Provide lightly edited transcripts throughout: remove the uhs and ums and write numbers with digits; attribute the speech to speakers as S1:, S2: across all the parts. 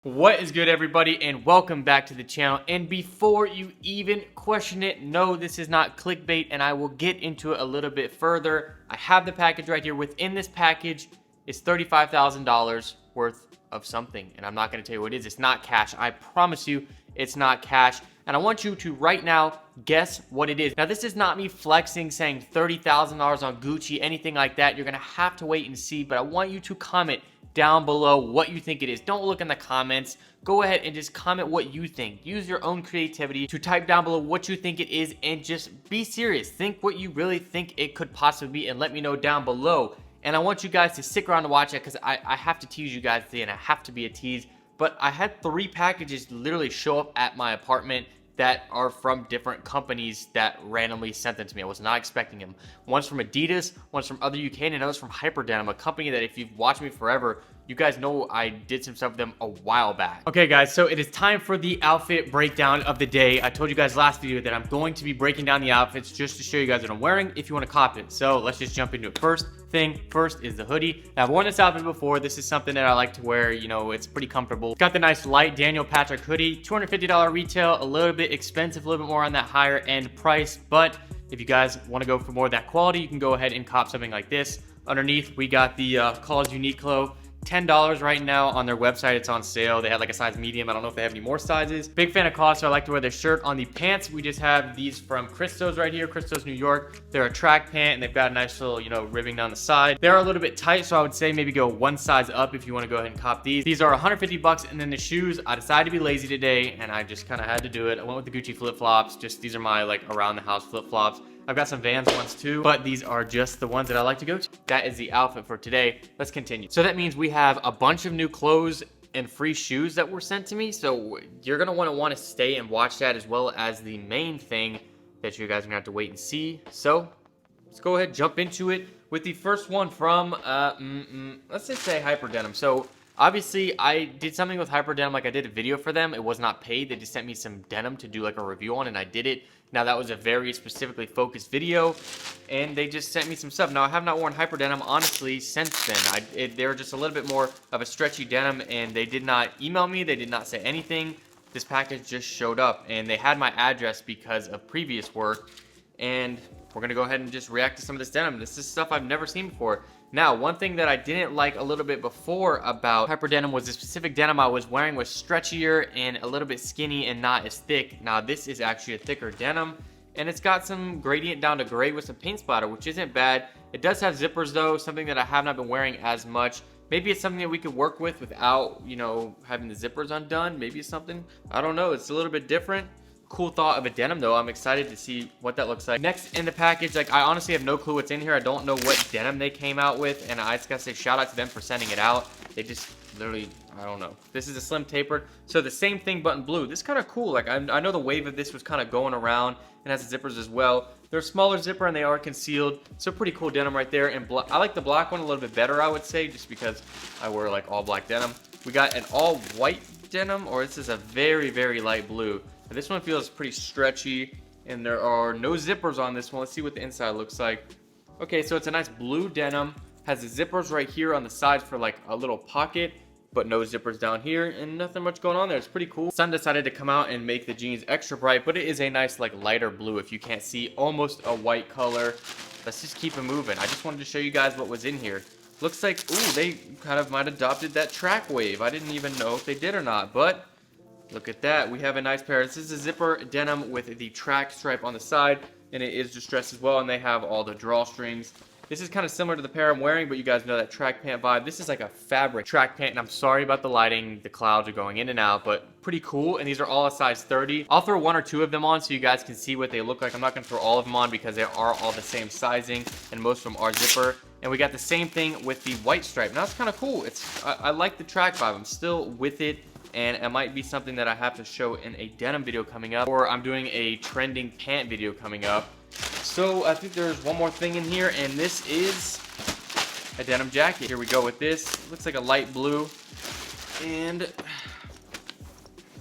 S1: What is good, everybody, and welcome back to the channel. And before you even question it, no, this is not clickbait, and I will get into it a little bit further. I have the package right here. Within this package is $35,000 worth of something, and I'm not going to tell you what it is. It's not cash. I promise you it's not cash, and I want you to right now guess what it is. Now, this is not me flexing, saying $30,000 on Gucci, anything like that. You're going to have to wait and see, but I want you to comment down below what you think it is. Don't look in the comments. Go ahead and just comment what you think. Use your own creativity to type down below what you think it is, and just be serious. Think what you really think it could possibly be and let me know down below. And I want you guys to stick around to watch it because I have to tease you guys today, and I have to be a tease. But I had 3 packages literally show up at my apartment that are from different companies that randomly sent them to me. I was not expecting them. One's from Adidas, one's from other UK, and another's from Denim, a company that if you've watched me forever, you guys know I did some stuff with them a while back. Okay guys, so it is time for the outfit breakdown of the day. I told you guys last video that I'm going to be breaking down the outfits just to show you guys what I'm wearing if you want to cop it. So let's just jump into it. First is the hoodie. Now, I've worn this outfit before. This is something that I like to wear. You know, it's pretty comfortable. Got the nice light Daniel Patrick hoodie. $250 retail, a little bit expensive, a little bit more on that higher end price. But if you guys want to go for more of that quality, you can go ahead and cop something like this. Underneath, we got the Cause Uniqlo. $10 right now on their website. It's on sale. They had like a size medium. I don't know if they have any more sizes. Big fan of Cause, so I like to wear their shirt. On the pants, we just have these from Christos right here. Christos New York. They're a track pant, and they've got a nice little, you know, ribbing down the side. They're a little bit tight, so I would say maybe go one size up if you want to go ahead and cop these. These are 150 bucks, and then the shoes, I decided to be lazy today, and I just kind of had to do it. I went with the Gucci flip-flops. Just these are my like around the house flip-flops. I've got some Vans ones too, but these are just the ones that I like to go to. That is the outfit for today. Let's continue. So that means we have a bunch of new clothes and free shoes that were sent to me. So you're gonna want to stay and watch that, as well as the main thing that you guys are gonna have to wait and see. So let's go ahead and jump into it with the first one from, let's just say Hyper Denim. So obviously, I did something with Hyper Denim, like I did a video for them. It was not paid. They just sent me some denim to do like a review on, and I did it. Now, that was a very specifically focused video, and they just sent me some stuff. Now, I have not worn Hyper Denim, honestly, since then. They were just a little bit more of a stretchy denim, and they did not email me. They did not say anything. This package just showed up, and they had my address because of previous work, and we're going to go ahead and just react to some of this denim. This is stuff I've never seen before. Now, one thing that I didn't like a little bit before about Hyper Denim was the specific denim I was wearing was stretchier and a little bit skinny and not as thick. Now, this is actually a thicker denim, and it's got some gradient down to gray with some paint splatter, which isn't bad. It does have zippers, though, something that I have not been wearing as much. Maybe it's something that we could work with without, you know, having the zippers undone. Maybe it's something, I don't know. It's a little bit different. Cool thought of a denim, though. I'm excited to see what that looks like. Next in the package, like, I honestly have no clue what's in here. I don't know what denim they came out with, and I just gotta say shout out to them for sending it out. They just literally, I don't know. This is a slim tapered, so the same thing but in blue. This is kind of cool. Like, I know the wave of this was kind of going around, and has the zippers as well. They're a smaller zipper and they are concealed, so pretty cool denim right there. And I like the black one a little bit better, I would say, just because I wear like all black denim. We got an all white denim, or this is a very, very light blue. This one feels pretty stretchy, and there are no zippers on this one. Let's see what the inside looks like. Okay, so it's a nice blue denim. Has the zippers right here on the sides for like a little pocket, but no zippers down here, and nothing much going on there. It's pretty cool. Sun decided to come out and make the jeans extra bright, but it is a nice like lighter blue, if you can't see, almost a white color. Let's just keep it moving. I just wanted to show you guys what was in here. Looks like, ooh, they kind of might have adopted that track wave. I didn't even know if they did or not, but look at that. We have a nice pair. This is a zipper denim with the track stripe on the side, and it is distressed as well, and they have all the drawstrings. This is kind of similar to the pair I'm wearing, but you guys know that track pant vibe. This is like a fabric track pant, and I'm sorry about the lighting. The clouds are going in and out, but pretty cool, and these are all a size 30. I'll throw 1 or 2 of them on so you guys can see what they look like. I'm not going to throw all of them on because they are all the same sizing, and most of them are zipper. And we got the same thing with the white stripe. Now, it's kind of cool. I like the track vibe. I'm still with it. And it might be something that I have to show in a denim video coming up, or I'm doing a trending pant video coming up. So I think there's one more thing in here, and this is a denim jacket. Here we go with this. Looks like a light blue, and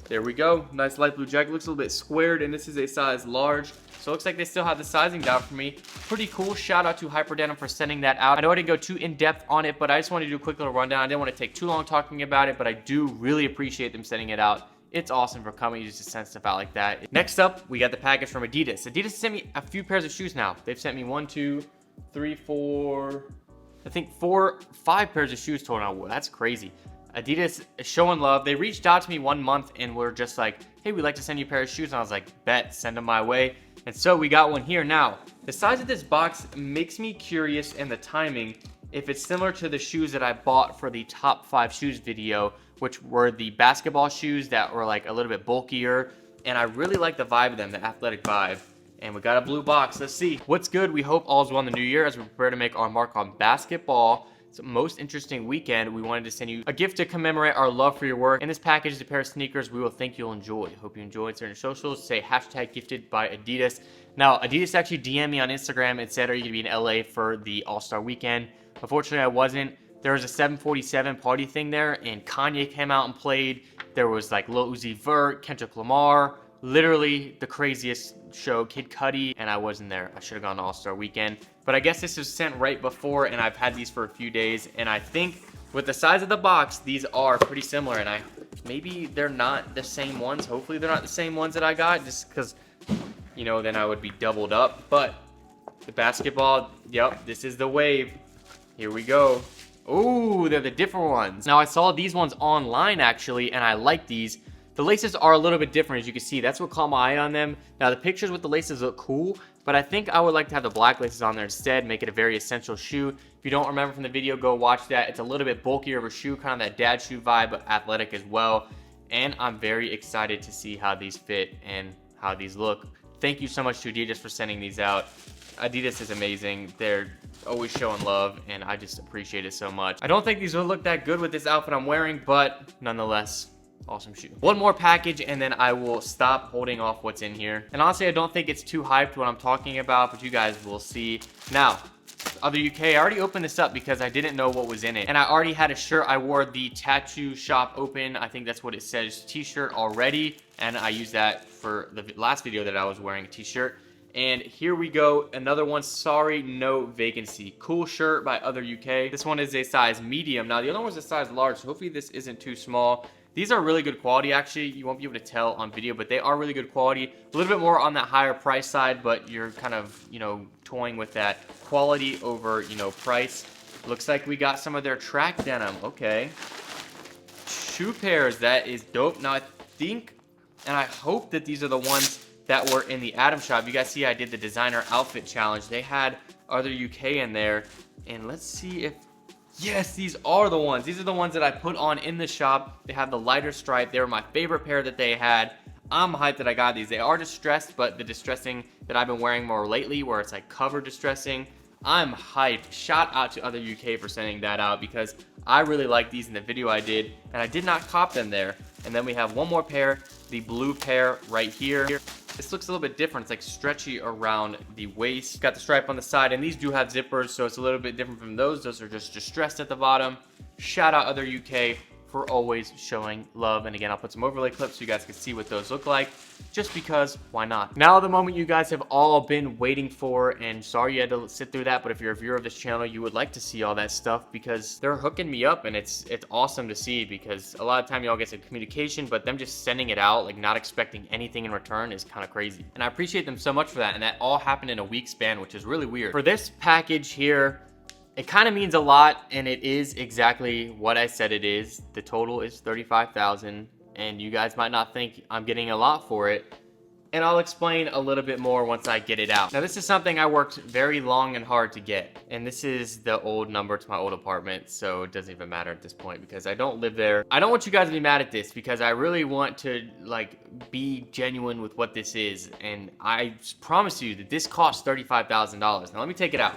S1: there we go. Nice light blue jacket. Looks a little bit squared, and this is a size large. So So it looks like they still have the sizing down for me. Pretty cool. Shout out to Hyper Denim for sending that out. I know I didn't go too in depth on it, but I just wanted to do a quick little rundown. I didn't want to take too long talking about it, but I do really appreciate them sending it out. It's awesome for companies to send stuff out like that. Next up, we got the package from Adidas. Adidas sent me a few pairs of shoes now. They've sent me 1, 2, 3, 4, I think 4, 5 pairs of shoes total now. That's crazy. Adidas is showing love. They reached out to me 1 month and were just like, hey, we'd like to send you a pair of shoes. And I was like, bet, send them my way. And so we got one here. Now, the size of this box makes me curious, and the timing, if it's similar to the shoes that I bought for the top 5 shoes video, which were the basketball shoes that were like a little bit bulkier. And I really like the vibe of them, the athletic vibe. And we got a blue box. Let's see what's good. We hope all's well in the new year as we prepare to make our mark on basketball. It's the most interesting weekend. We wanted to send you a gift to commemorate our love for your work. In this package is a pair of sneakers we will think you'll enjoy. Hope you enjoyed. It's on your socials. Say hashtag gifted by Adidas. Now, Adidas actually DM'd me on Instagram and said, are you going to be in LA for the All-Star weekend? Unfortunately, I wasn't. There was a 747 party thing there, and Kanye came out and played. There was like Lil Uzi Vert, Kendrick Lamar, literally the craziest show, Kid Cudi, and I wasn't there. I should have gone to All-Star weekend. But I guess this was sent right before, and I've had these for a few days, and I think with the size of the box, these are pretty similar, and maybe they're not the same ones. Hopefully they're not the same ones that I got, just because, you know, then I would be doubled up. But the basketball, yep, this is the wave. Here we go. Ooh, they're the different ones. Now, I saw these ones online, actually, and I like these. The laces are a little bit different, as you can see. That's what caught my eye on them. Now, the pictures with the laces look cool, but I think I would like to have the black laces on there instead, make it a very essential shoe. If you don't remember from the video, go watch that. It's a little bit bulkier of a shoe, kind of that dad shoe vibe, but athletic as well. And I'm very excited to see how these fit and how these look. Thank you so much to Adidas for sending these out. Adidas is amazing. They're always showing love, and I just appreciate it so much. I don't think these will look that good with this outfit I'm wearing, but nonetheless, awesome shoe. One more package, and then I will stop holding off what's in here. And honestly, I don't think it's too hyped what I'm talking about, but you guys will see. Now, other UK, I already opened this up because I didn't know what was in it. And I already had a shirt. I wore the tattoo shop open. I think that's what it says, t-shirt already. And I used that for the last video that I was wearing a t-shirt. And here we go, another one. Sorry, no vacancy. Cool shirt by Other UK. This one is a size medium. Now, the other one's a size large, so hopefully this isn't too small. These are really good quality, actually. You won't be able to tell on video, but they are really good quality. A little bit more on that higher price side, but you're kind of, you know, toying with that quality over, you know, price. Looks like we got some of their track denim. Okay. Shoe pairs. That is dope. Now, I think, and I hope that these are the ones that were in the Adam shop. You guys see I did the designer outfit challenge. They had Other UK in there. And let's see if, yes, these are the ones. These are the ones that I put on in the shop. They have the lighter stripe. They were my favorite pair that they had. I'm hyped that I got these. They are distressed, but the distressing that I've been wearing more lately, where it's like cover distressing, I'm hyped. Shout out to Other UK for sending that out, because I really like these in the video I did, and I did not cop them there. And then we have one more pair, the blue pair right here. This looks a little bit different. It's like stretchy around the waist. Got the stripe on the side, and these do have zippers, so it's a little bit different from those. Those are just distressed at the bottom. Shout out Other UK for always showing love. And again, I'll put some overlay clips so you guys can see what those look like, just because why not? Now, the moment you guys have all been waiting for, and sorry you had to sit through that, but if you're a viewer of this channel, you would like to see all that stuff, because they're hooking me up, and it's awesome to see, because a lot of time y'all get some communication, but them just sending it out, like not expecting anything in return, is kind of crazy. And I appreciate them so much for that, and that all happened in a week span, which is really weird. For this package here, it kind of means a lot, and it is exactly what I said it is. The total is $35,000, and you guys might not think I'm getting a lot for it, and I'll explain a little bit more once I get it out. Now, this is something I worked very long and hard to get, and this is the old number to my old apartment, so it doesn't even matter at this point because I don't live there. I don't want you guys to be mad at this, because I really want to like be genuine with what this is, and I promise you that this costs $35,000. Now, let me take it out.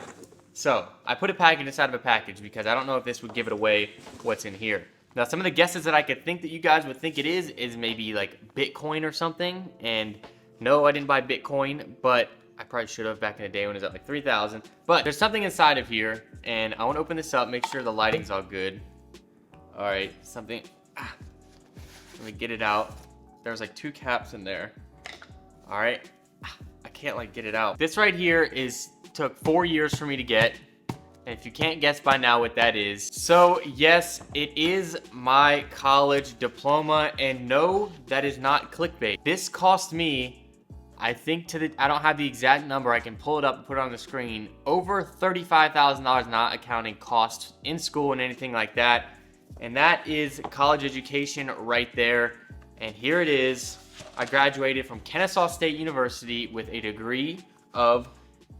S1: So, I put a package inside of a package because I don't know if this would give it away what's in here. Now, some of the guesses that I could think that you guys would think it is maybe like Bitcoin or something. And no, I didn't buy Bitcoin, but I probably should have back in the day when it was at like 3,000. But there's something inside of here, and I want to open this up, make sure the lighting's all good. All right, something. Let me get it out. There's like 2 caps in there. All right. I can't like get it out. This right here took 4 years for me to get. And if you can't guess by now what that is. So yes, it is my college diploma, and no, that is not clickbait. This cost me, I think I don't have the exact number, I can pull it up and put it on the screen, over $35,000 not accounting costs in school and anything like that. And that is college education right there. And here it is. I graduated from Kennesaw State University with a degree of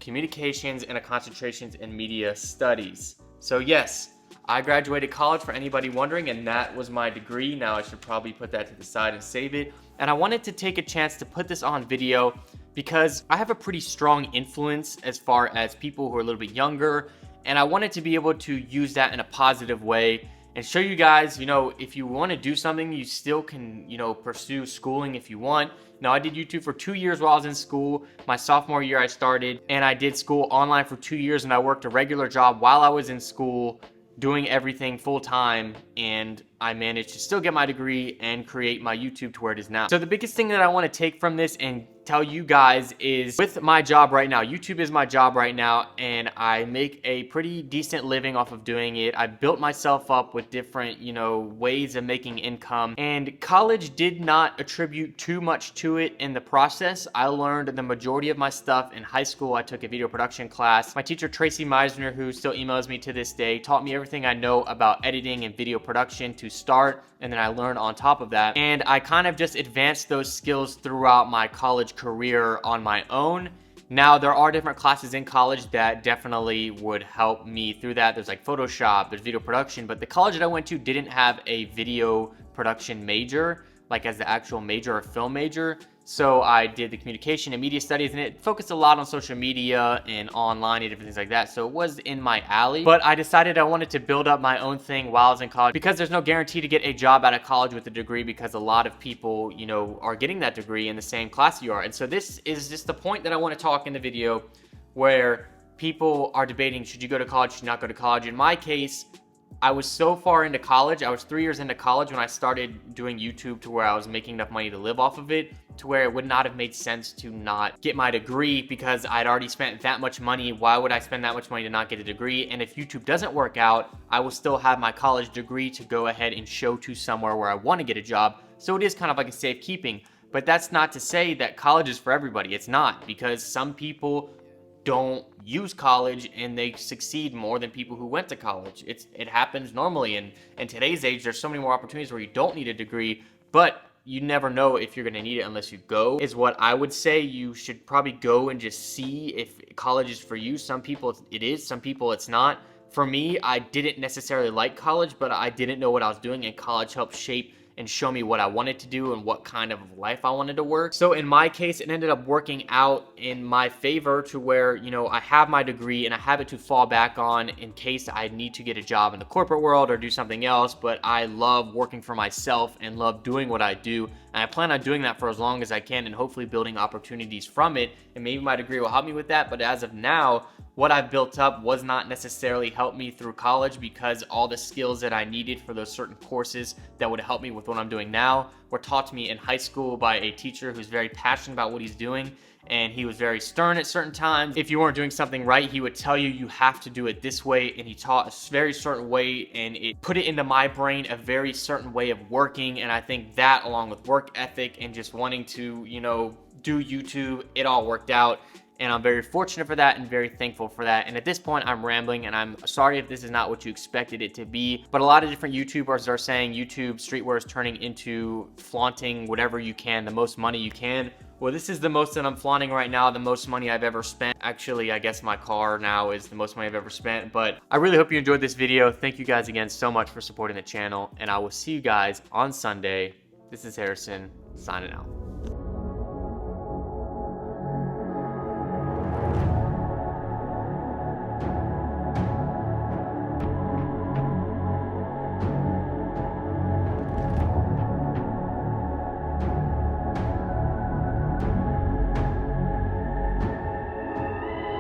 S1: communications and a concentration in media studies. So yes, I graduated college, for anybody wondering, and that was my degree. Now I should probably put that to the side and save it. And I wanted to take a chance to put this on video because I have a pretty strong influence as far as people who are a little bit younger, and I wanted to be able to use that in a positive way and show you guys, you know, if you want to do something, you still can, you know, pursue schooling if you want. Now, I did YouTube for 2 years while I was in school. My sophomore year I started, and I did school online for 2 years, and I worked a regular job while I was in school, doing everything full time, and I managed to still get my degree and create my YouTube to where it is now. So the biggest thing that I want to take from this and tell you guys is, with my job right now, YouTube is my job right now, and I make a pretty decent living off of doing it. I built myself up with different, you know, ways of making income, and college did not attribute too much to it in the process. I learned the majority of my stuff in high school. I took a video production class. My teacher, Tracy Meisner, who still emails me to this day, taught me everything I know about editing and video production to start, and then I learned on top of that. And I kind of just advanced those skills throughout my college career on my own. Now, there are different classes in college that definitely would help me through that. There's like Photoshop, there's video production, but the college that I went to didn't have a video production major, like as the actual major or film major. So I did the communication and media studies, and it focused a lot on social media and online and different things like that. So it was in my alley, but I decided I wanted to build up my own thing while I was in college, because there's no guarantee to get a job out of college with a degree, because a lot of people, you know, are getting that degree in the same class you are. And so this is just the point that I want to talk in the video, where people are debating, should you go to college, should you not go to college? In my case, I was so far into college. I was 3 years into college when I started doing YouTube, to where I was making enough money to live off of it, to where it would not have made sense to not get my degree, because I'd already spent that much money. Why would I spend that much money to not get a degree? And if YouTube doesn't work out, I will still have my college degree to go ahead and show to somewhere where I want to get a job. So it is kind of like a safekeeping. But that's not to say that college is for everybody. It's not, because some people don't use college and they succeed more than people who went to college. It happens normally, and in today's age, there's so many more opportunities where you don't need a degree, but you never know if you're going to need it unless you go, is what I would say. You should probably go and just see if college is for you. Some people it is, some people it's not. For me, I didn't necessarily like college, but I didn't know what I was doing, and college helped shape and show me what I wanted to do and what kind of life I wanted to work. So in my case, it ended up working out in my favor, to where, you know, I have my degree and I have it to fall back on in case I need to get a job in the corporate world or do something else. But I love working for myself and love doing what I do, and I plan on doing that for as long as I can, and hopefully building opportunities from it. And maybe my degree will help me with that, but as of now, what I've built up was not necessarily help me through college, because all the skills that I needed for those certain courses that would help me with what I'm doing now were taught to me in high school by a teacher who's very passionate about what he's doing, and he was very stern at certain times. If you weren't doing something right, he would tell you, you have to do it this way, and he taught a very certain way, and it put it into my brain a very certain way of working. And I think that, along with work ethic and just wanting to, you know, do YouTube, it all worked out. And I'm very fortunate for that and very thankful for that. And at this point, I'm rambling, and I'm sorry if this is not what you expected it to be. But a lot of different YouTubers are saying YouTube streetwear is turning into flaunting whatever you can, the most money you can. Well, this is the most that I'm flaunting right now, the most money I've ever spent. Actually, I guess my car now is the most money I've ever spent. But I really hope you enjoyed this video. Thank you guys again so much for supporting the channel, and I will see you guys on Sunday. This is Harrison, signing out.